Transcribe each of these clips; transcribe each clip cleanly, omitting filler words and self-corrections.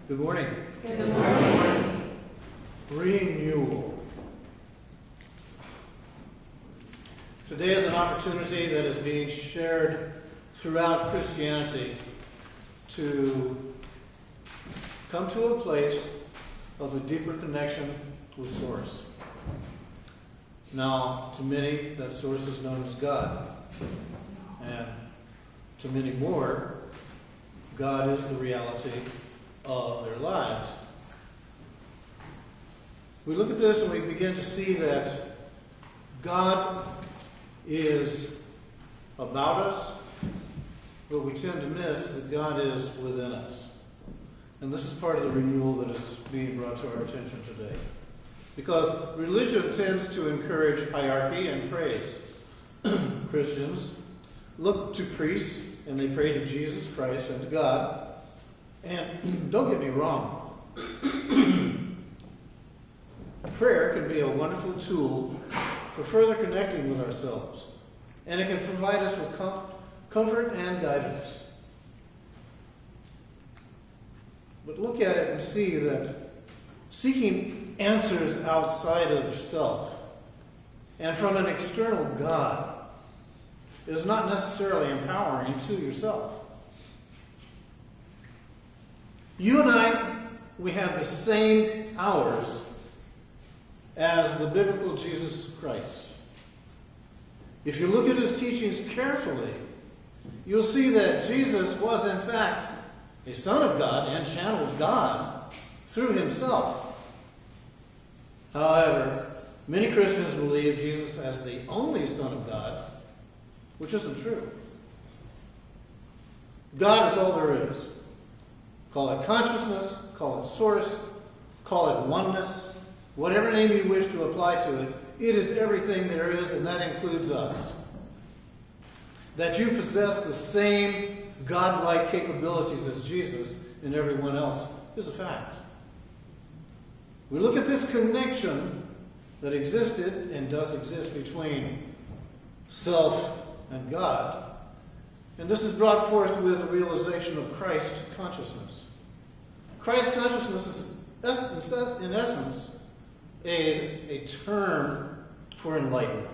Good morning. Good morning. Renewal. Today is an opportunity that is being shared throughout Christianity to come to a place of a deeper connection with Source. Now, to many, that Source is known as God. And to many more, God is the reality of their lives. We look at this and we begin to see that God is about us, but we tend to miss that God is within us. And this is part of the renewal that is being brought to our attention today. Because religion tends to encourage hierarchy and praise. Christians look to priests and they pray to Jesus Christ and to God. And don't get me wrong, prayer can be a wonderful tool for further connecting with ourselves. And it can provide us with comfort and guidance. But look at it and see that seeking answers outside of self and from an external God is not necessarily empowering to yourself. You and I, we have the same powers as the biblical Jesus Christ. If you look at his teachings carefully, you'll see that Jesus was in fact a Son of God and channeled God through himself. However, many Christians believe Jesus as the only Son of God, which isn't true. God is all there is. Call it consciousness, call it source, call it oneness, whatever name you wish to apply to it, it is everything there is, and that includes us. That you possess the same godlike capabilities as Jesus and everyone else is a fact. We look at this connection that existed and does exist between self and God, and this is brought forth with the realization of Christ consciousness. Christ consciousness is, in essence, a term for enlightenment.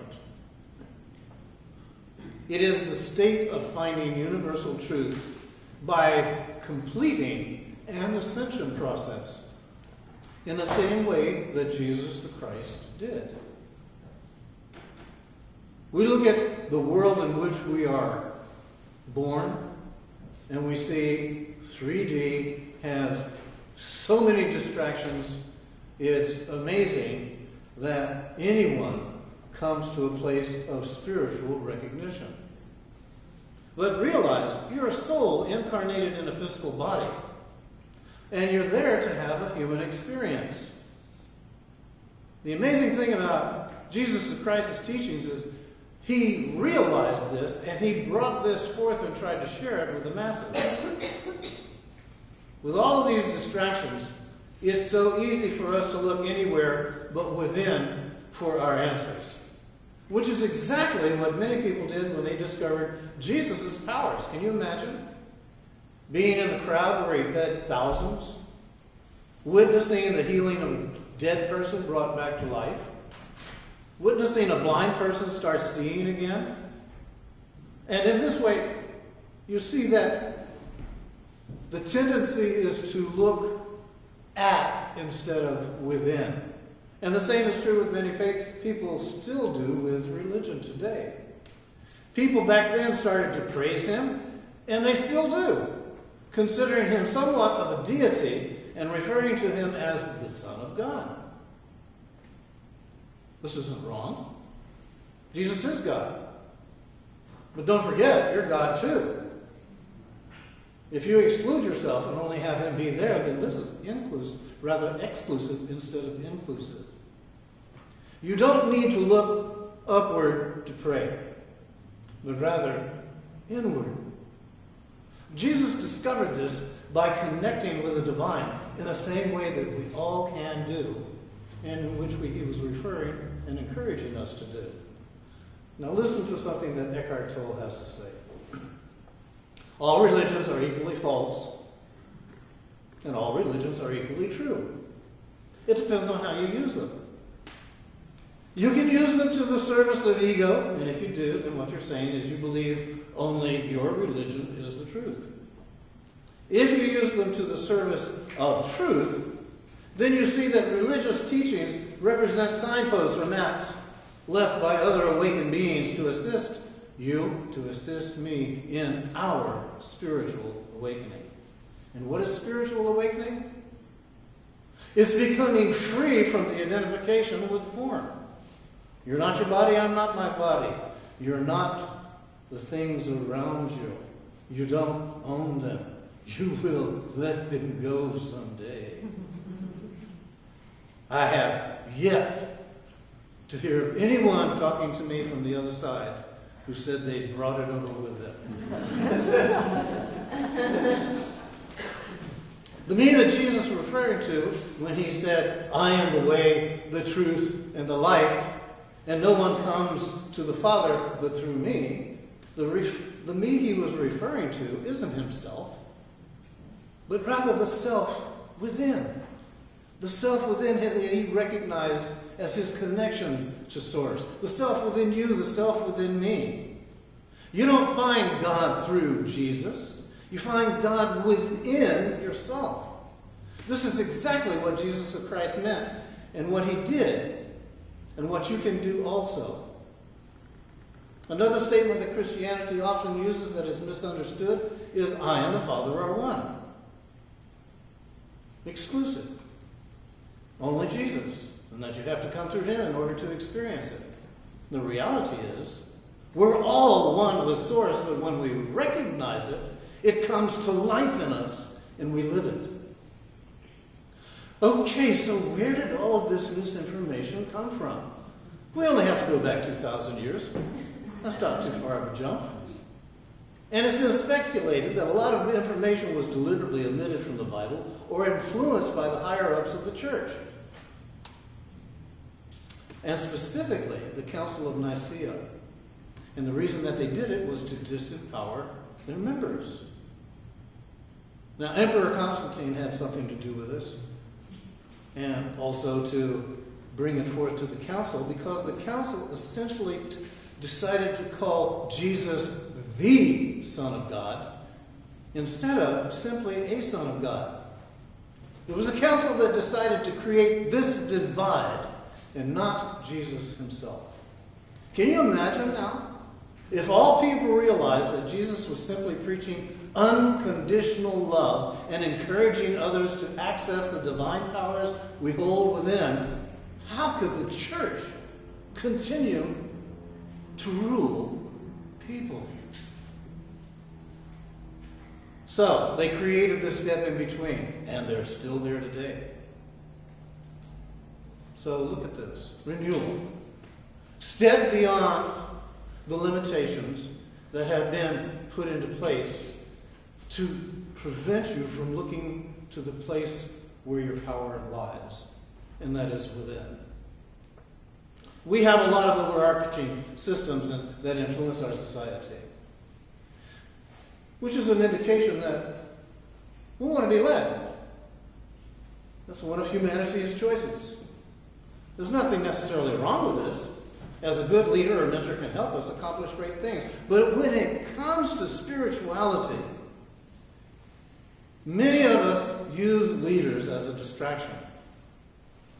It is the state of finding universal truth by completing an ascension process in the same way that Jesus the Christ did. We look at the world in which we are born, and we see 3D has so many distractions. It's amazing that anyone comes to a place of spiritual recognition. But realize you're a soul incarnated in a physical body, and you're there to have a human experience. The amazing thing about Jesus Christ's teachings is he realized this, and he brought this forth and tried to share it with the masses. With all of these distractions, it's so easy for us to look anywhere but within for our answers. Which is exactly what many people did when they discovered Jesus' powers. Can you imagine? Being in the crowd where he fed thousands, witnessing the healing of a dead person brought back to life, witnessing a blind person start seeing again. And in this way, you see that the tendency is to look at instead of within. And the same is true with many people still do with religion today. People back then started to praise him, and they still do, considering him somewhat of a deity and referring to him as the Son of God. This isn't wrong. Jesus is God. But don't forget, you're God too. If you exclude yourself and only have him be there, then this is exclusive instead of inclusive. You don't need to look upward to pray, but rather inward. Jesus discovered this by connecting with the divine in the same way that we all can do, and in which he was referring and encouraging us to do. Now listen to something that Eckhart Tolle has to say. All religions are equally false. And all religions are equally true. It depends on how you use them. You can use them to the service of ego, and if you do, then what you're saying is you believe only your religion is the truth. If you use them to the service of truth, then you see that religious teachings represent signposts or maps left by other awakened beings to assist you, to assist me in our spiritual awakening. And what is spiritual awakening? It's becoming free from the identification with form. You're not your body, I'm not my body. You're not the things around you. You don't own them. You will let them go someday. I have yet to hear anyone talking to me from the other side who said they brought it over with them. The me that Jesus was referring to when he said, I am the way, the truth, and the life, and no one comes to the Father but through me, the me he was referring to isn't himself, but rather the self within. The self within him that he recognized as his connection to Source. The self within you, the self within me. You don't find God through Jesus. You find God within yourself. This is exactly what Jesus Christ meant and what he did and what you can do also. Another statement that Christianity often uses that is misunderstood is, I and the Father are one. Exclusive. Only Jesus. And that you have to come through him in order to experience it. The reality is, we're all one with Source, but when we recognize it, it comes to life in us, and we live it. Okay, so where did all of this misinformation come from? We only have to go back 2,000 years. That's not too far of a jump. And it's been speculated that a lot of information was deliberately omitted from the Bible or influenced by the higher-ups of the church. And specifically, the Council of Nicaea. And the reason that they did it was to disempower their members. Now, Emperor Constantine had something to do with this, and also to bring it forth to the council, because the council essentially decided to call Jesus the Son of God instead of simply a Son of God. It was a council that decided to create this divide and not Jesus himself. Can you imagine now? If all people realized that Jesus was simply preaching unconditional love and encouraging others to access the divine powers we hold within, how could the church continue to rule people? So, they created this step in between, and they're still there today. So, look at this. Renewal. Step beyond the limitations that have been put into place to prevent you from looking to the place where your power lies, and that is within. We have a lot of overarching systems that influence our society, which is an indication that we want to be led. That's one of humanity's choices. There's nothing necessarily wrong with this. As a good leader or mentor can help us accomplish great things. But when it comes to spirituality, many of us use leaders as a distraction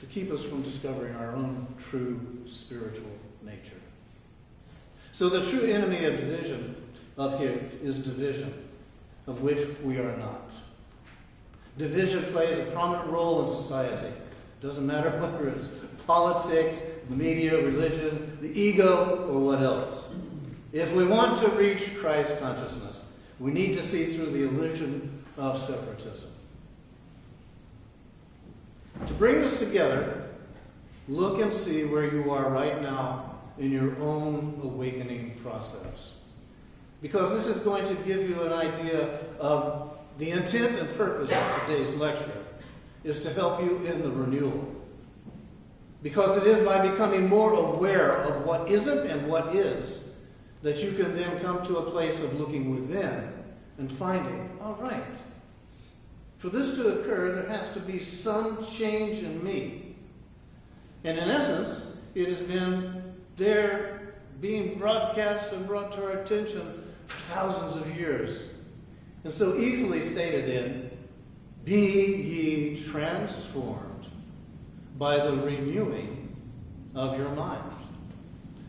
to keep us from discovering our own true spiritual nature. So the true enemy of division of here is division, of which we are not. Division plays a prominent role in society. It doesn't matter whether it's politics, the media, religion, the ego, or what else. If we want to reach Christ consciousness, we need to see through the illusion of separatism. To bring this together, look and see where you are right now in your own awakening process. Because this is going to give you an idea of the intent and purpose of today's lecture is to help you in the renewal. Because it is by becoming more aware of what isn't and what is that you can then come to a place of looking within and finding, all right, For this to occur, there has to be some change in me. And in essence, it has been there being broadcast and brought to our attention for thousands of years. And so easily stated in, be ye transformed by the renewing of your mind.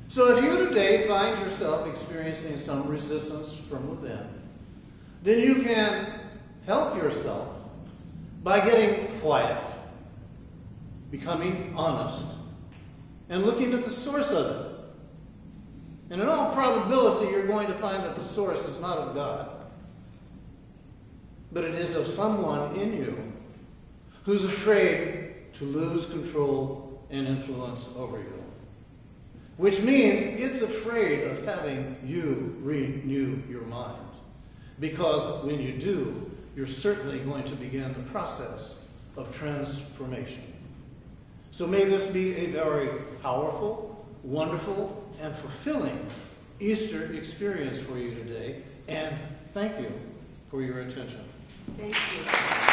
So if you today find yourself experiencing some resistance from within, then you can help yourself by getting quiet, becoming honest, and looking at the source of it. And in all probability, you're going to find that the source is not of God, but it is of someone in you who's afraid to lose control and influence over you. Which means it's afraid of having you renew your mind. Because when you do, you're certainly going to begin the process of transformation. So may this be a very powerful, wonderful, and fulfilling Easter experience for you today. And thank you for your attention. Thank you.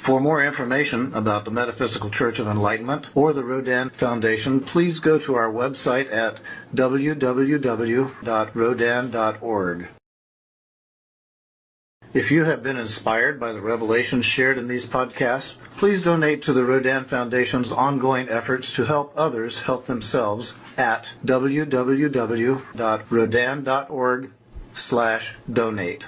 For more information about the Metaphysical Church of Enlightenment or the Rodin Foundation, please go to our website at www.rodin.org. If you have been inspired by the revelations shared in these podcasts, please donate to the Rodin Foundation's ongoing efforts to help others help themselves at www.rodin.org/donate.